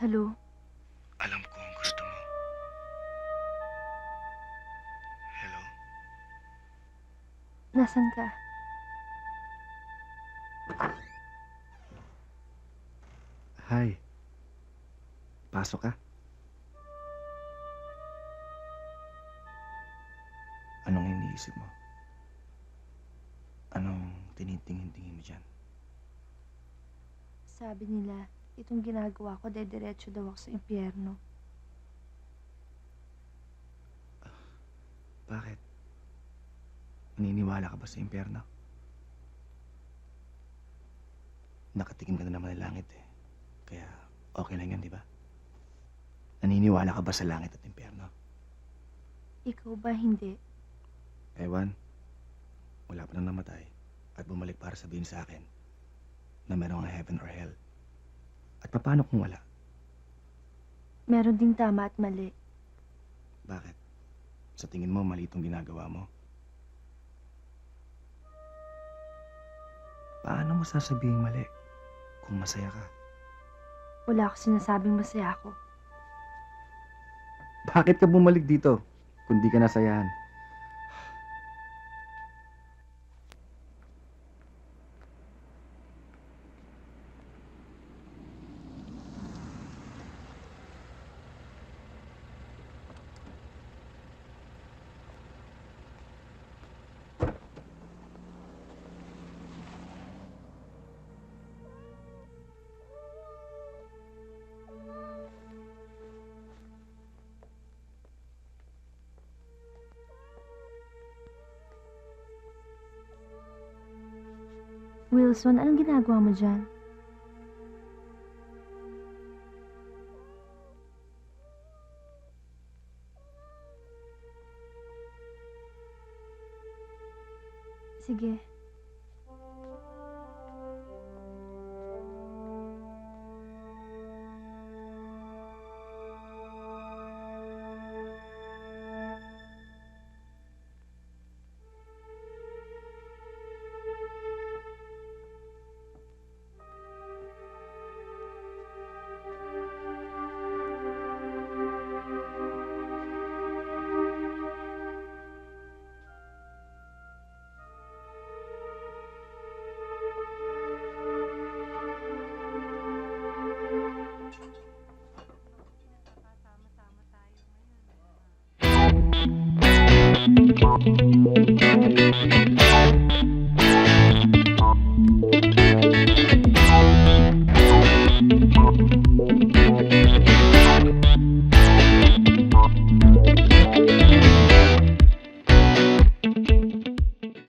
Hello? Alam ko ang gusto mo. Hello? Nasaan ka? Hi. Pasok ka. Anong iniisip mo? Anong tinitingin-tingin mo dyan? Sabi nila, itong ginagawa ko, dediretso daw ako sa impyerno. Bakit? Naniniwala ka ba sa impyerno? Nakatikim ka na naman ng langit eh. Kaya okay lang yan, di ba? Naniniwala ka ba sa langit at impyerno? Ikaw ba hindi? Ewan, wala pa nang namatay at bumalik para sabihin sa akin na merong heaven or hell. At paano kung wala? Meron ding tama at mali. Bakit? Sa tingin mo, mali itong ginagawa mo? Paano mo sasabihing mali kung masaya ka? Wala ako sinasabing masaya ako. Bakit ka bumalik dito kung di ka nasayahan? Wilson, anong ginagawa mo dyan? Sige.